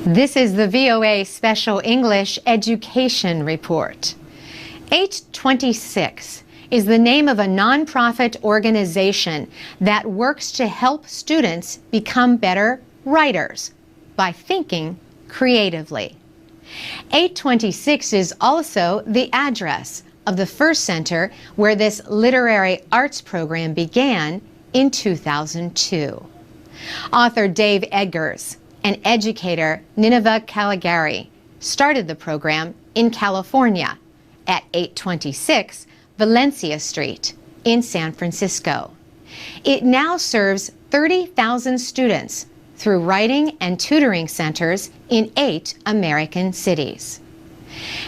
This is the VOA Special English Education Report. 826 is the name of a nonprofit organization that works to help students become better writers by thinking creatively. 826 is also the address of the first center where this literary arts program began in 2002. Author Dave Eggers and educator Nineveh Caligari started the program in California at 826 Valencia Street in San Francisco. It now serves 30,000 students through writing and tutoring centers in 8 American cities.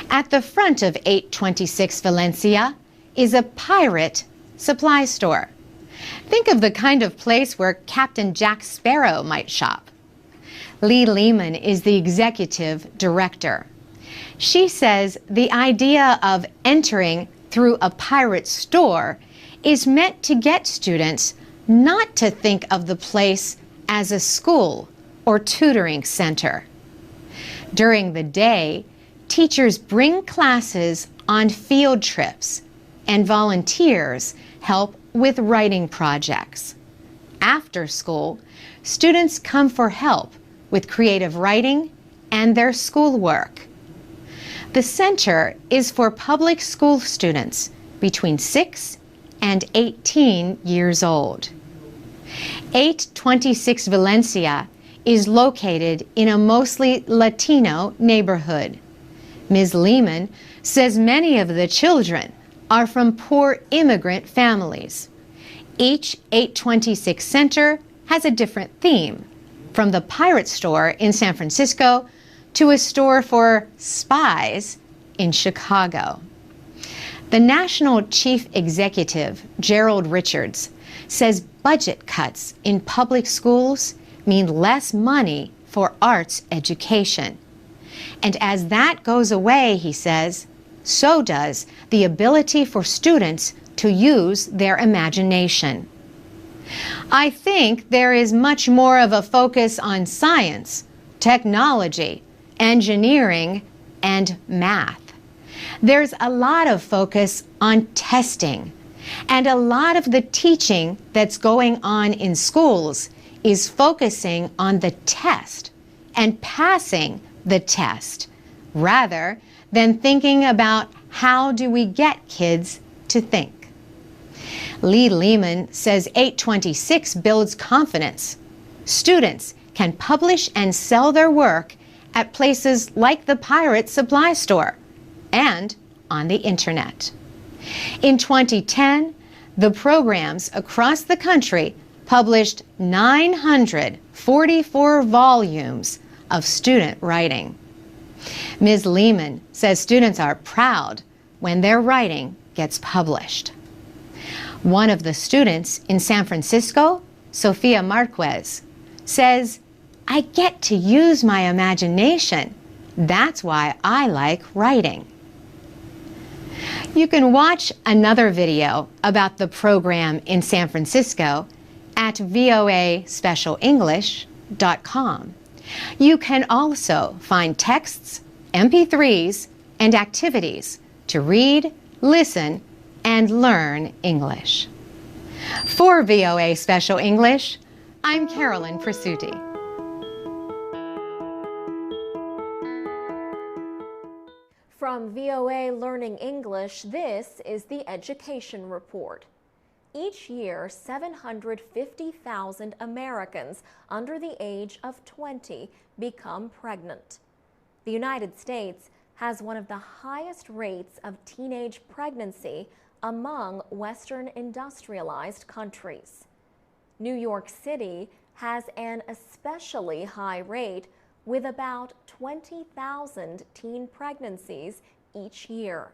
At the front of 826 Valencia is a pirate supply store. Think of the kind of place where Captain Jack Sparrow might shop. Lee Lehman is the executive director. She says the idea of entering through a pirate store is meant to get students not to think of the place as a school or tutoring center. During the day, teachers bring classes on field trips, and volunteers help with writing projects. After school, students come for help with creative writing and their schoolwork. The center is for public school students between 6 and 18 years old. 826 Valencia is located in a mostly Latino neighborhood. Ms. Lehman says many of the children are from poor immigrant families. Each 826 center has a different theme, from the pirate store in San Francisco to a store for spies in Chicago. The National Chief Executive, Gerald Richards, says budget cuts in public schools mean less money for arts education. And as that goes away, he says, so does the ability for students to use their imagination. I think there is much more of a focus on science, technology, engineering, and math. There's a lot of focus on testing, and a lot of the teaching that's going on in schools is focusing on the test and passing the test, rather than thinking about how do we get kids to think. Lee Lehman says 826 builds confidence. Students can publish and sell their work at places like the Pirate Supply Store and on the internet. In 2010, the programs across the country published 944 volumes of student writing. Ms. Lehman says students are proud when their writing gets published. One of the students in San Francisco, Sofia Marquez, says, I get to use my imagination. That's why I like writing. You can watch another video about the program in San Francisco at voaspecialenglish.com. You can also find texts, MP3s, and activities to read, listen, and learn English. For VOA Special English, I'm Carolyn Presutti. From VOA Learning English, this is the Education Report. Each year, 750,000 Americans under the age of 20 become pregnant. The United States has one of the highest rates of teenage pregnancy among Western industrialized countries. New York City has an especially high rate, with about 20,000 teen pregnancies each year.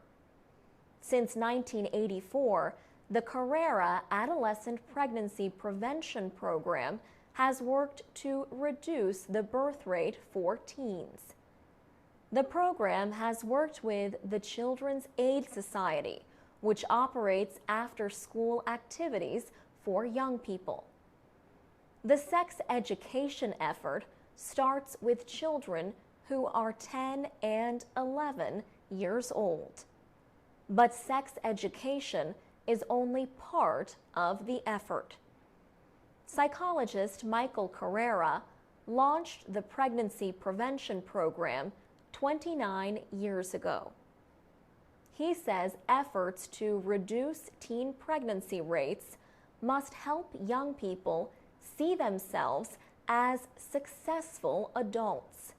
Since 1984, the Carrera Adolescent Pregnancy Prevention Program has worked to reduce the birth rate for teens. The program has worked with the Children's Aid Society, which operates after-school activities for young people. The sex education effort starts with children who are 10 and 11 years old. But sex education is only part of the effort. Psychologist Michael Carrera launched the Pregnancy Prevention Program 29 years ago. He says efforts to reduce teen pregnancy rates must help young people see themselves as successful adults.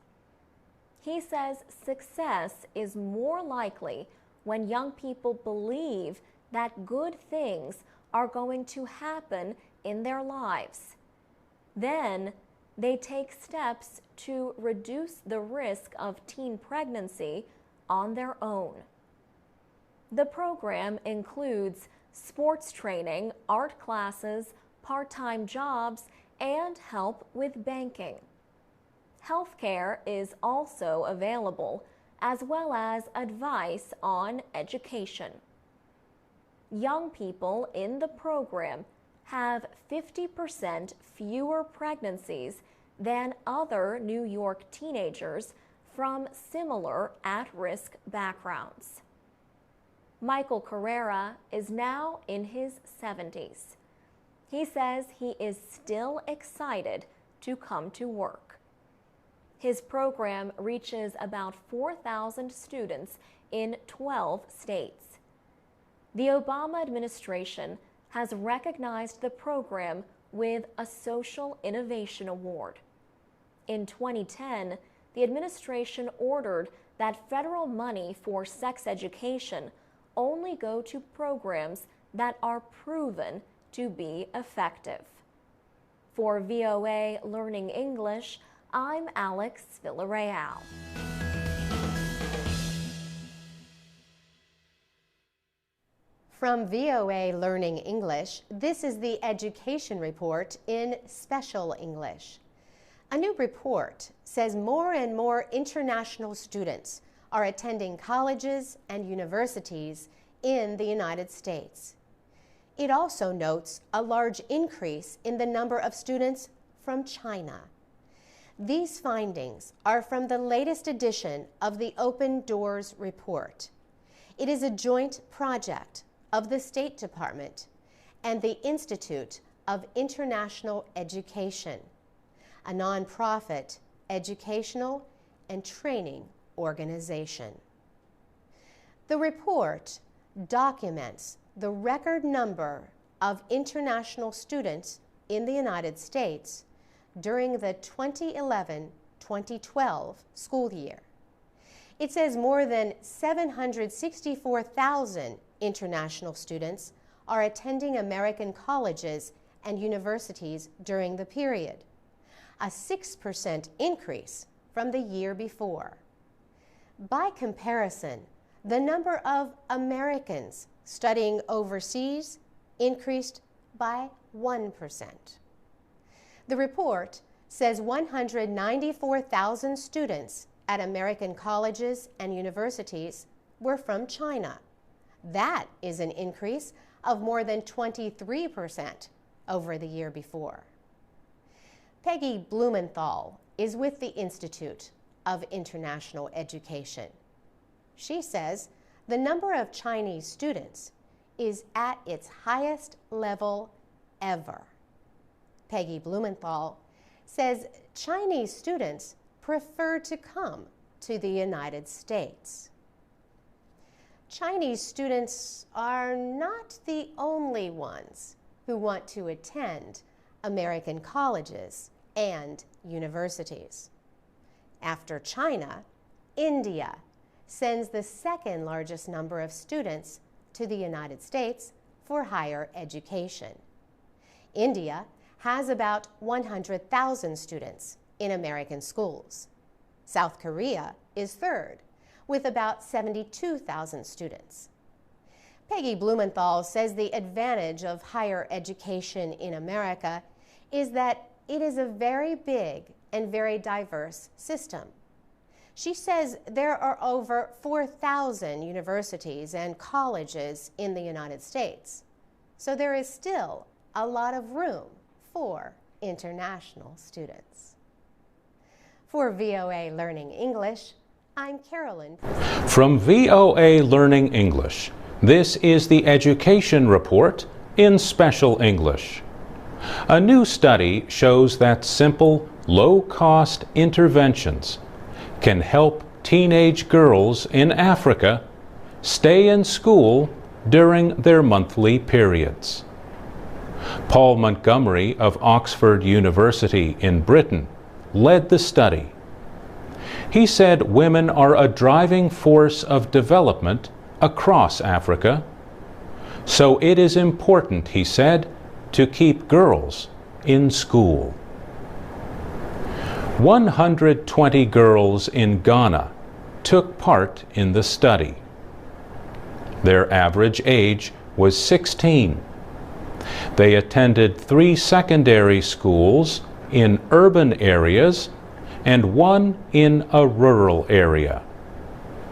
He says success is more likely when young people believe that good things are going to happen in their lives. Then they take steps to reduce the risk of teen pregnancy on their own. The program includes sports training, art classes, part-time jobs, and help with banking. Healthcare is also available, as well as advice on education. Young people in the program have 50% fewer pregnancies than other New York teenagers from similar at-risk backgrounds. Michael Carrera is now in his 70s. He says he is still excited to come to work. His program reaches about 4,000 students in 12 states. The Obama administration has recognized the program with a Social Innovation Award. In 2010, the administration ordered that federal money for sex education only go to programs that are proven to be effective. For VOA Learning English, I'm Alex Villarreal. From VOA Learning English, this is the Education Report in Special English. A new report says more and more international students are attending colleges and universities in the United States. It also notes a large increase in the number of students from China. These findings are from the latest edition of the Open Doors Report. It is a joint project of the State Department and the Institute of International Education, a nonprofit educational and training organization. The report documents the record number of international students in the United States during the 2011-2012 school year. It says more than 764,000 international students are attending American colleges and universities during the period, a 6% increase from the year before. By comparison, the number of Americans studying overseas increased by 1%. The report says 194,000 students at American colleges and universities were from China. That is an increase of more than 23% over the year before. Peggy Blumenthal is with the Institute of International Education. She says the number of Chinese students is at its highest level ever. Peggy Blumenthal says Chinese students prefer to come to the United States. Chinese students are not the only ones who want to attend American colleges and universities. After China, India sends the second largest number of students to the United States for higher education. India has about 100,000 students in American schools. South Korea is third, with about 72,000 students. Peggy Blumenthal says the advantage of higher education in America is that it is a very big and very diverse system. She says there are over 4,000 universities and colleges in the United States, so there is still a lot of room for international students. For VOA Learning English, I'm Carolyn. From VOA Learning English, this is the Education Report in Special English. A new study shows that simple, low-cost interventions can help teenage girls in Africa stay in school during their monthly periods. Paul Montgomery of Oxford University in Britain led the study. He said women are a driving force of development across Africa, so it is important, he said, to keep girls in school. 120 girls in Ghana took part in the study. Their average age was 16. They attended 3 secondary schools in urban areas and 1 in a rural area.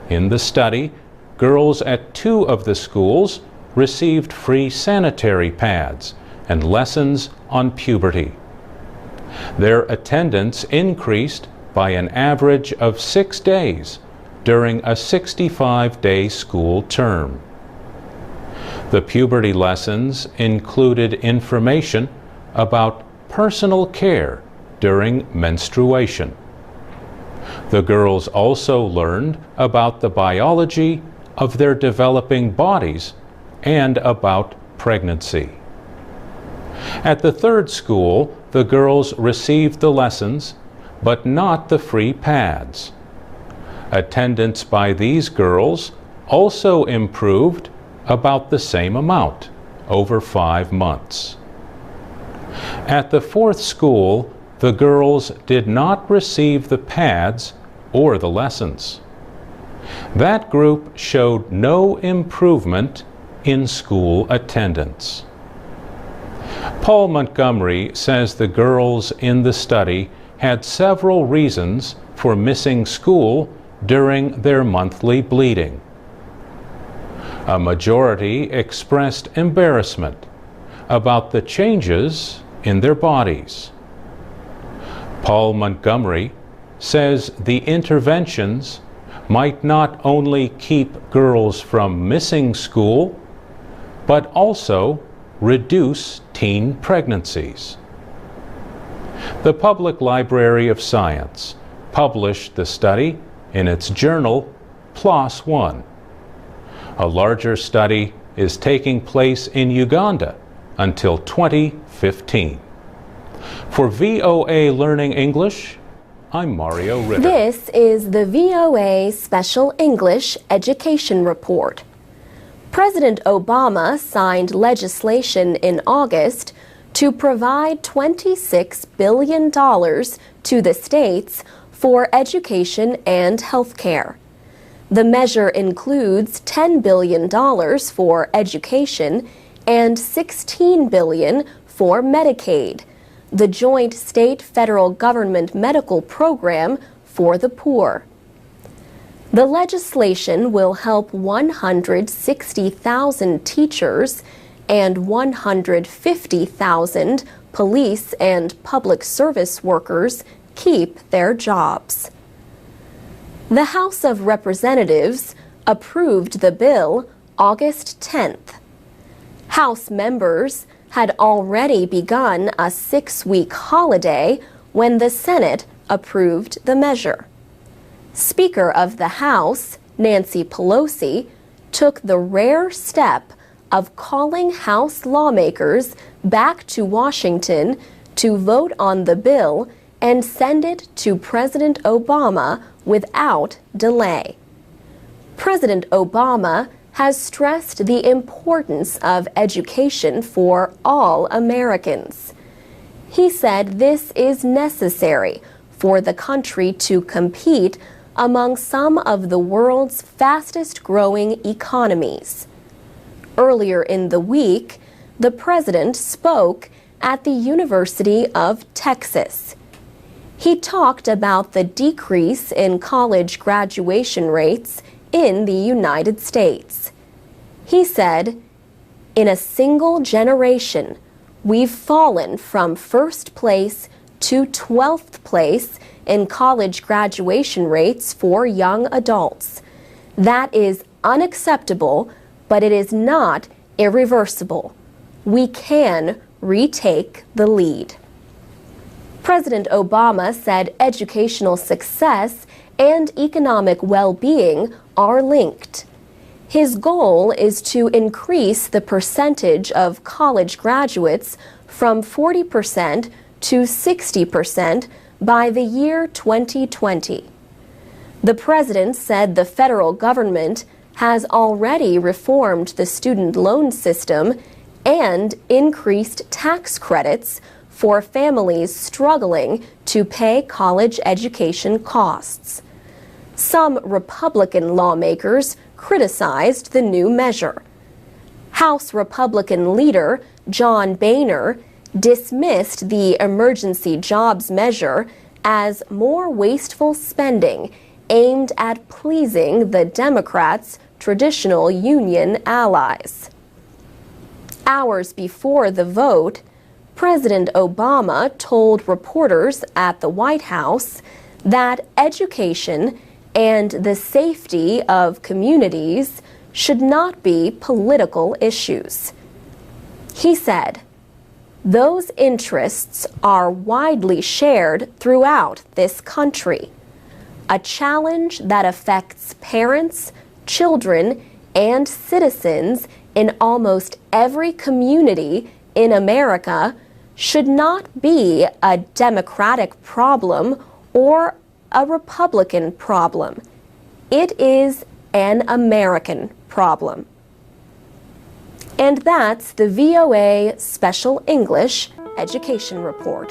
In the study, girls at 2 of the schools received free sanitary pads and lessons on puberty. Their attendance increased by an average of 6 days during a 65-day school term. The puberty lessons included information about personal care during menstruation. The girls also learned about the biology of their developing bodies and about pregnancy. At the 3rd school, the girls received the lessons, but not the free pads. Attendance by these girls also improved about the same amount over 5 months. At the 4th school, the girls did not receive the pads or the lessons. That group showed no improvement in school attendance. Paul Montgomery says the girls in the study had several reasons for missing school during their monthly bleeding. A majority expressed embarrassment about the changes in their bodies. Paul Montgomery says the interventions might not only keep girls from missing school, but also reduce teen pregnancies. The Public Library of Science published the study in its journal PLOS One. A larger study is taking place in Uganda until 2015. For VOA Learning English, I'm Mario Ritter. This is the VOA Special English Education Report. President Obama signed legislation in August to provide $26 billion to the states for education and health care. The measure includes $10 billion for education and $16 billion for Medicaid, the joint state-federal government medical program for the poor. The legislation will help 160,000 teachers and 150,000 police and public service workers keep their jobs. The House of Representatives approved the bill August 10th. House members had already begun a 6-week holiday when the Senate approved the measure. Speaker of the House, Nancy Pelosi, took the rare step of calling House lawmakers back to Washington to vote on the bill and send it to President Obama without delay. President Obama has stressed the importance of education for all Americans. He said this is necessary for the country to compete among some of the world's fastest-growing economies. Earlier in the week, the president spoke at the University of Texas. He talked about the decrease in college graduation rates in the United States. He said, "In a single generation, we've fallen from first place to 12th place in college graduation rates for young adults. That is unacceptable, but it is not irreversible. We can retake the lead. President Obama said educational success and economic well-being are linked. His goal is to increase the percentage of college graduates from 40% to 60% by the year 2020. The president said the federal government has already reformed the student loan system and increased tax credits for families struggling to pay college education costs. Some Republican lawmakers criticized the new measure. House Republican leader John Boehner dismissed the emergency jobs measure as more wasteful spending aimed at pleasing the Democrats' traditional union allies. Hours before the vote, President Obama told reporters at the White House that education and the safety of communities should not be political issues. He said, "Those interests are widely shared throughout this country. A challenge that affects parents, children, and citizens in almost every community in America should not be a Democratic problem or a Republican problem. It is an American problem." And that's the VOA Special English Education Report.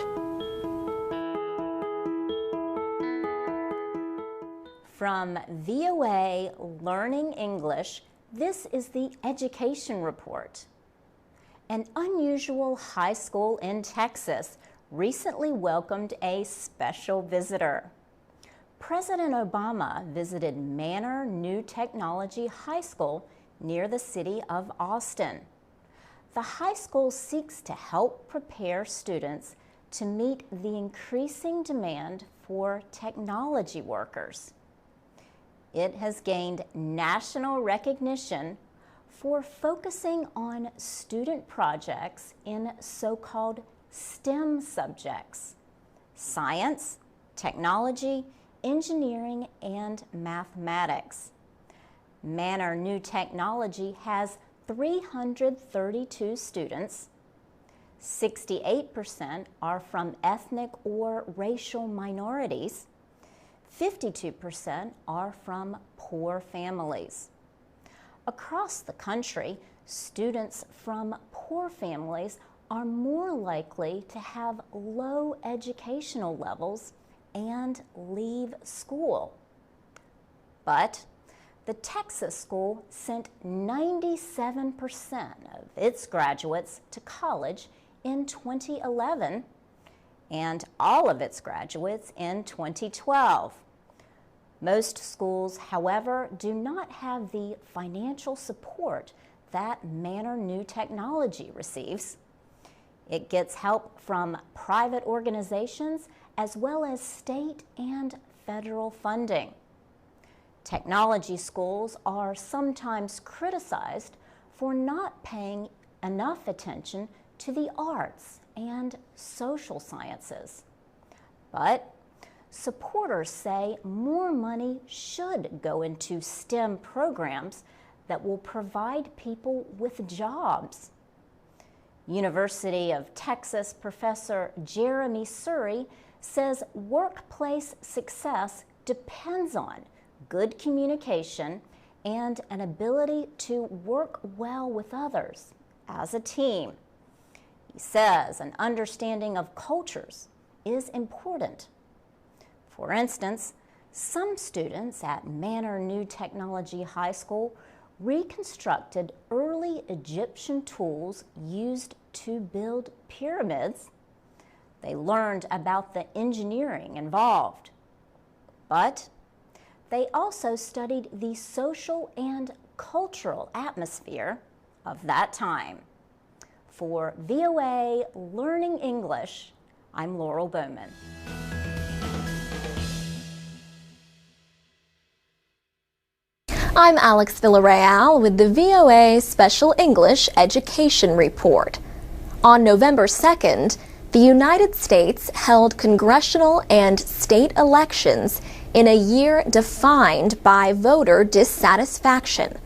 From VOA Learning English, this is the Education Report. An unusual high school in Texas recently welcomed a special visitor. President Obama visited Manor New Technology High School near the city of Austin. The high school seeks to help prepare students to meet the increasing demand for technology workers. It has gained national recognition for focusing on student projects in so-called STEM subjects: science, technology, engineering, and mathematics. Manor New Technology has 332 students. 68% are from ethnic or racial minorities. 52% are from poor families. Across the country, students from poor families are more likely to have low educational levels and leave school. But the Texas school sent 97% of its graduates to college in 2011 and all of its graduates in 2012. Most schools, however, do not have the financial support that Manor New Technology receives. It gets help from private organizations as well as state and federal funding. Technology schools are sometimes criticized for not paying enough attention to the arts and social sciences. But supporters say more money should go into STEM programs that will provide people with jobs. University of Texas professor Jeremy Surrey says workplace success depends on good communication and an ability to work well with others as a team. He says an understanding of cultures is important. For instance, some students at Manor New Technology High School reconstructed early Egyptian tools used to build pyramids. They learned about the engineering involved. But they also studied the social and cultural atmosphere of that time. For VOA Learning English, I'm Laurel Bowman. I'm Alex Villarreal with the VOA Special English Education Report. On November 2nd, the United States held congressional and state elections in a year defined by voter dissatisfaction.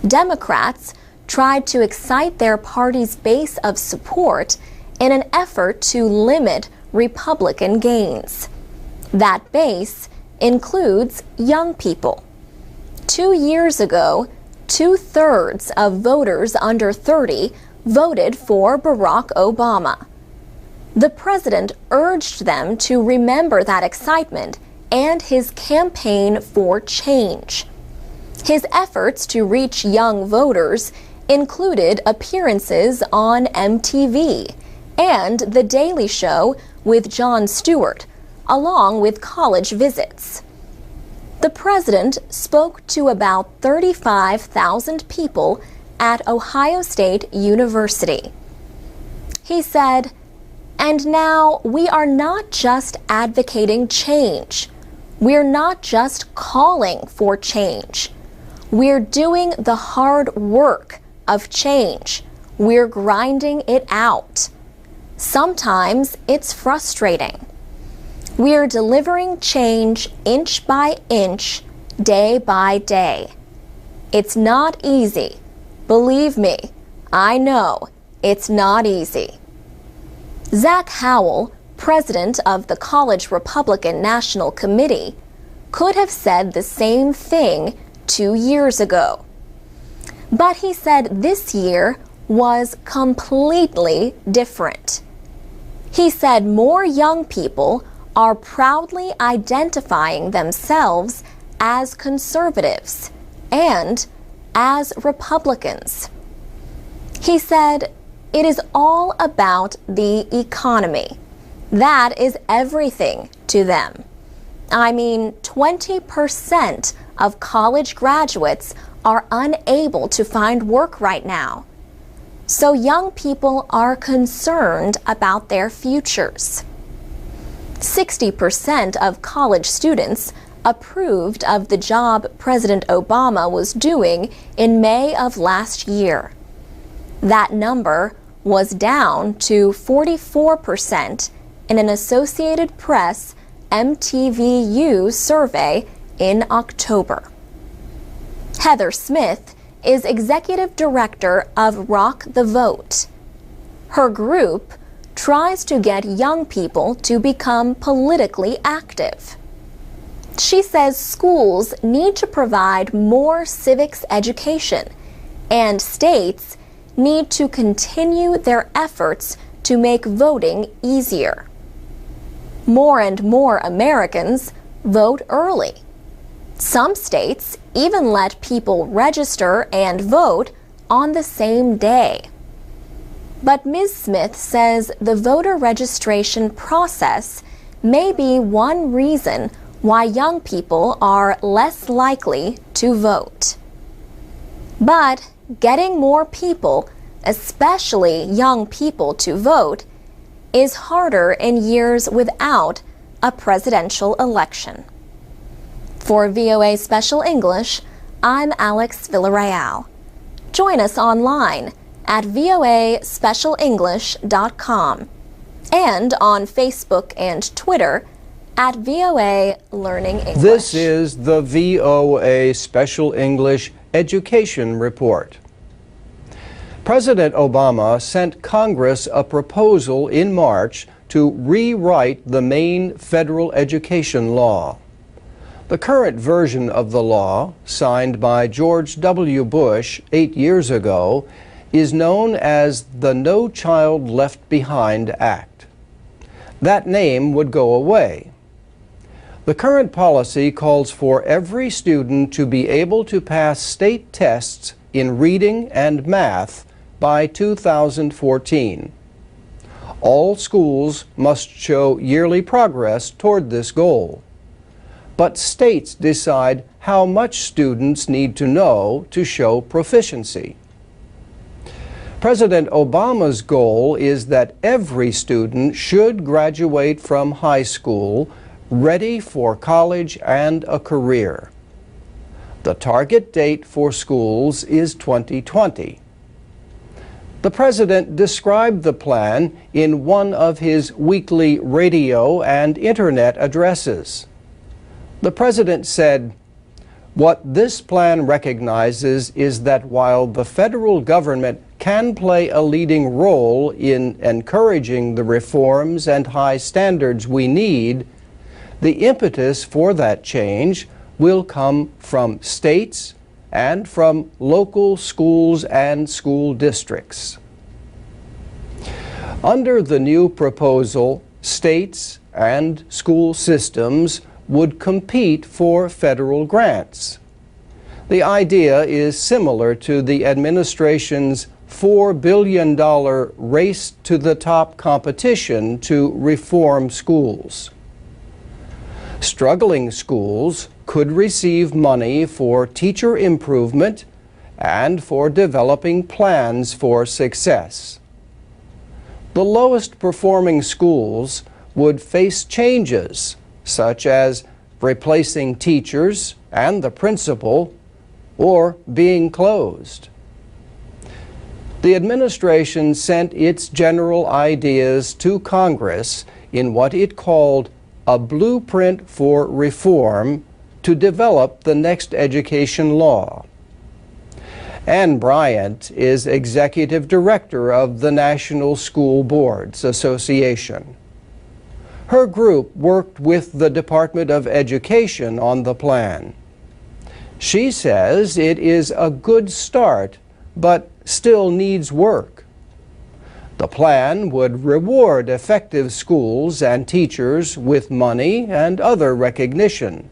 Democrats tried to excite their party's base of support in an effort to limit Republican gains. That base includes young people. 2 years ago, 2/3 of voters under 30 voted for Barack Obama. The president urged them to remember that excitement and his campaign for change. His efforts to reach young voters included appearances on MTV and The Daily Show with Jon Stewart, along with college visits. The president spoke to about 35,000 people at Ohio State University. He said, "And now we are not just advocating change. We're not just calling for change. We're doing the hard work of change. We're grinding it out. Sometimes it's frustrating. We're delivering change inch by inch, day by day. It's not easy. Believe me, I know it's not easy." Zach Howell, president of the College Republican National Committee, could have said the same thing 2 years ago. But he said this year was completely different. He said more young people are proudly identifying themselves as conservatives and as Republicans. He said, "It is all about the economy. That is everything to them. I mean, 20% of college graduates are unable to find work right now. So young people are concerned about their futures." 60% of college students approved of the job President Obama was doing in May of last year. That number was down to 44% in an Associated Press MTVU survey in October. Heather Smith is executive director of Rock the Vote. Her group tries to get young people to become politically active. She says schools need to provide more civics education, and states need to continue their efforts to make voting easier. More and more Americans vote early. Some states even let people register and vote on the same day. But Ms. Smith says the voter registration process may be one reason why young people are less likely to vote. But getting more people, especially young people, to vote is harder in years without a presidential election. For VOA Special English, I'm Alex Villarreal. Join us online at voaspecialenglish.com and on Facebook and Twitter at VOA Learning English. This is the VOA Special English Education Report. President Obama sent Congress a proposal in March to rewrite the main federal education law. The current version of the law, signed by George W. Bush 8 years ago, is known as the No Child Left Behind Act. That name would go away. The current policy calls for every student to be able to pass state tests in reading and math by 2014. All schools must show yearly progress toward this goal. But states decide how much students need to know to show proficiency. President Obama's goal is that every student should graduate from high school ready for college and a career. The target date for schools is 2020. The President described the plan in one of his weekly radio and internet addresses. The President said, "What this plan recognizes is that while the federal government can play a leading role in encouraging the reforms and high standards we need, the impetus for that change will come from states and from local schools and school districts." Under the new proposal, states and school systems would compete for federal grants. The idea is similar to the administration's $4 billion race to the top competition to reform schools. Struggling schools could receive money for teacher improvement and for developing plans for success. The lowest performing schools would face changes such as replacing teachers and the principal or being closed. The administration sent its general ideas to Congress in what it called a blueprint for reform to develop the next education law. Ann Bryant is executive director of the National School Boards Association. Her group worked with the Department of Education on the plan. She says it is a good start, but still needs work. The plan would reward effective schools and teachers with money and other recognition.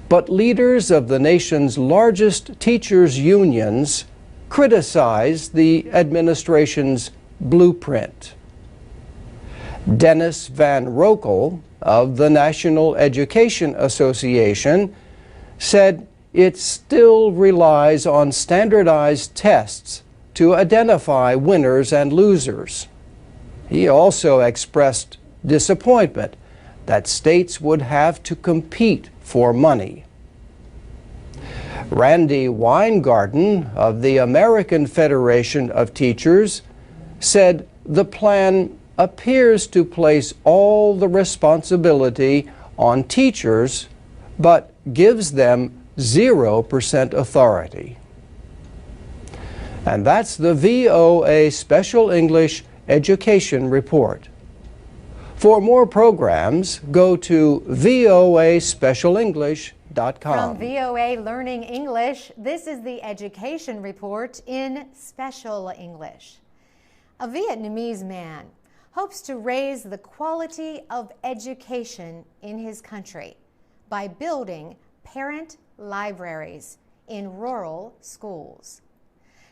But leaders of the nation's largest teachers' unions criticized the administration's blueprint. Dennis Van Rokel of the National Education Association said it still relies on standardized tests to identify winners and losers. He also expressed disappointment that states would have to compete for money. Randy Weingarten of the American Federation of Teachers said the plan appears to place all the responsibility on teachers, but gives them 0% authority. And that's the VOA Special English Education Report. For more programs, go to voaspecialenglish.com. From VOA Learning English, this is the Education Report in Special English. A Vietnamese man hopes to raise the quality of education in his country by building parent libraries in rural schools.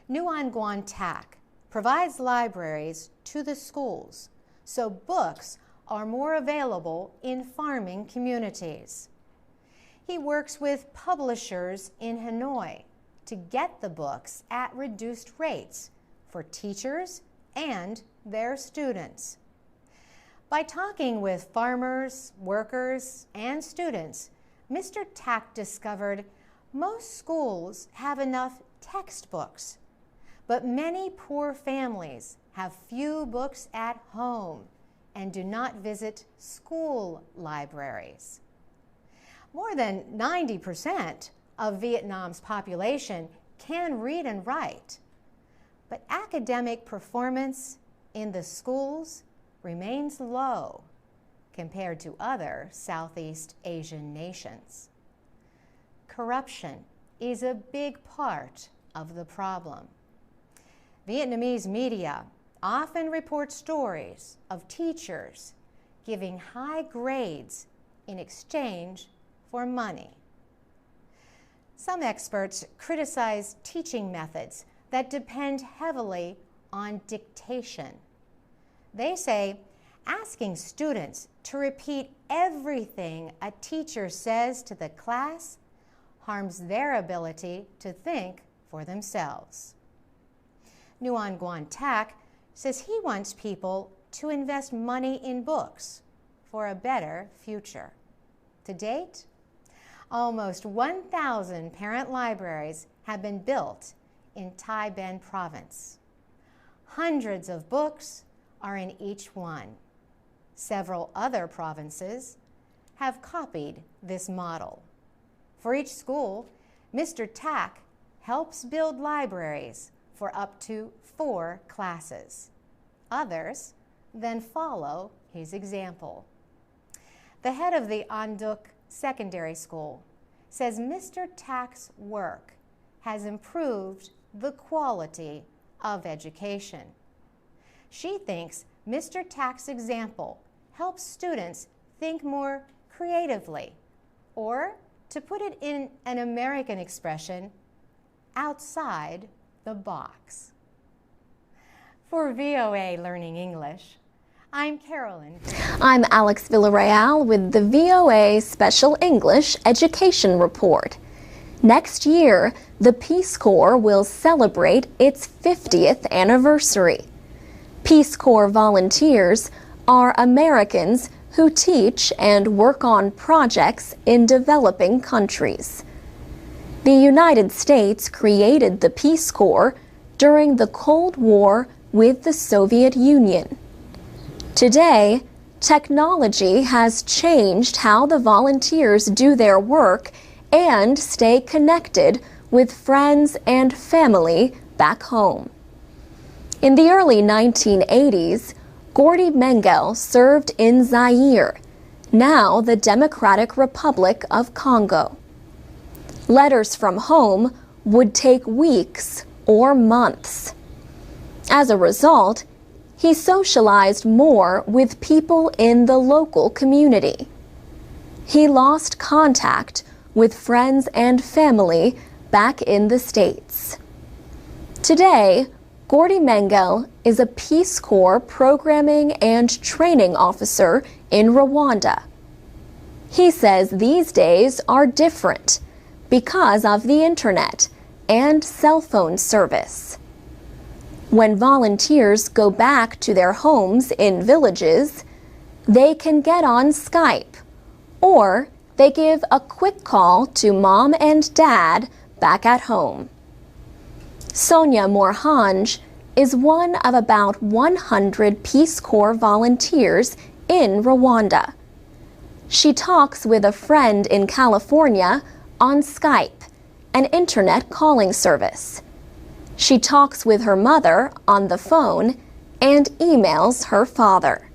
Nguyen Nguyen Thach provides libraries to the schools so books are more available in farming communities. He works with publishers in Hanoi to get the books at reduced rates for teachers and their students. By talking with farmers, workers, and students, Mr. Thach discovered most schools have enough textbooks, but many poor families have few books at home and do not visit school libraries. More than 90% of Vietnam's population can read and write, but academic performance in the schools remains low compared to other Southeast Asian nations. Corruption is a big part of the problem. Vietnamese media often report stories of teachers giving high grades in exchange for money. Some experts criticize teaching methods that depend heavily on dictation. They say asking students to repeat everything a teacher says to the class harms their ability to think for themselves. Nguyen Nguyen Thach says he wants people to invest money in books for a better future. To date, Almost 1,000 parent libraries have been built in Tai Ben province. Hundreds of books are in each one. Several other provinces have copied this model. For each school, Mr. Tak helps build libraries for up to 4 classes. Others then follow his example. The head of the Anduk Secondary School says Mr. Tak's work has improved the quality of education. She thinks Mr. Tak's example helps students think more creatively, or, to put it in an American expression, outside the box. For VOA Learning English, I'm Carolyn. I'm Alex Villarreal with the VOA Special English Education Report. Next year, the Peace Corps will celebrate its 50th anniversary. Peace Corps volunteers are Americans who teach and work on projects in developing countries. The United States created the Peace Corps during the Cold War with the Soviet Union. Today, technology has changed how the volunteers do their work and stay connected with friends and family back home. In the early 1980s, Gordy Mengel served in Zaire, now the Democratic Republic of Congo. Letters from home would take weeks or months. As a result, he socialized more with people in the local community. He lost contact with friends and family back in the States. Today, Gordy Mengel is a Peace Corps programming and training officer in Rwanda. He says these days are different because of the internet and cell phone service. When volunteers go back to their homes in villages, they can get on Skype, or they give a quick call to mom and dad back at home. Sonia Morhanj is one of about 100 Peace Corps volunteers in Rwanda. She talks with a friend in California on Skype, an internet calling service. She talks with her mother on the phone and emails her father.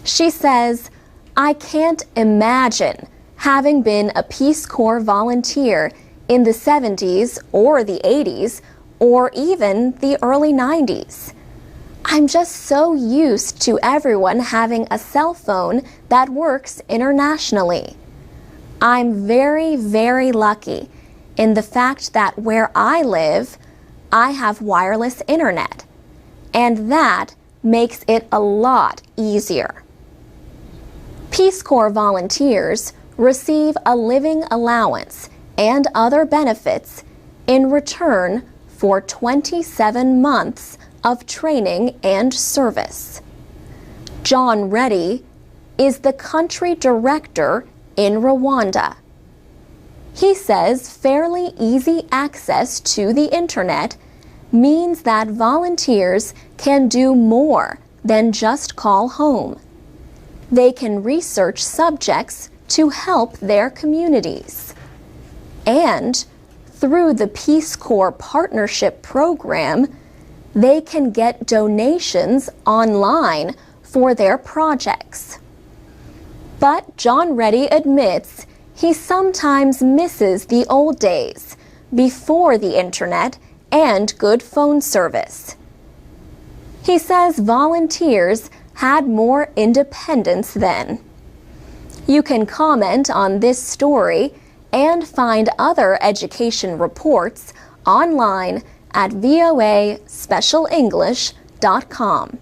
She says, "I can't imagine having been a Peace Corps volunteer in the 70s or the 80s or even the early 90s. I'm just so used to everyone having a cell phone that works internationally. I'm very, very lucky in the fact that where I live, I have wireless internet, and that makes it a lot easier." Peace Corps volunteers receive a living allowance and other benefits in return for 27 months of training and service. John Reddy is the country director in Rwanda. He says fairly easy access to the internet means that volunteers can do more than just call home. They can research subjects to help their communities. And through the Peace Corps Partnership Program, they can get donations online for their projects. But John Reddy admits he sometimes misses the old days, before the internet and good phone service. He says volunteers had more independence then. You can comment on this story and find other education reports online at voaspecialenglish.com.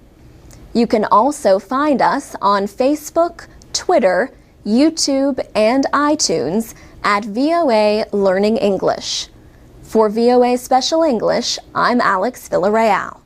You can also find us on Facebook, Twitter, YouTube, and iTunes at VOA Learning English. For VOA Special English, I'm Alex Villarreal.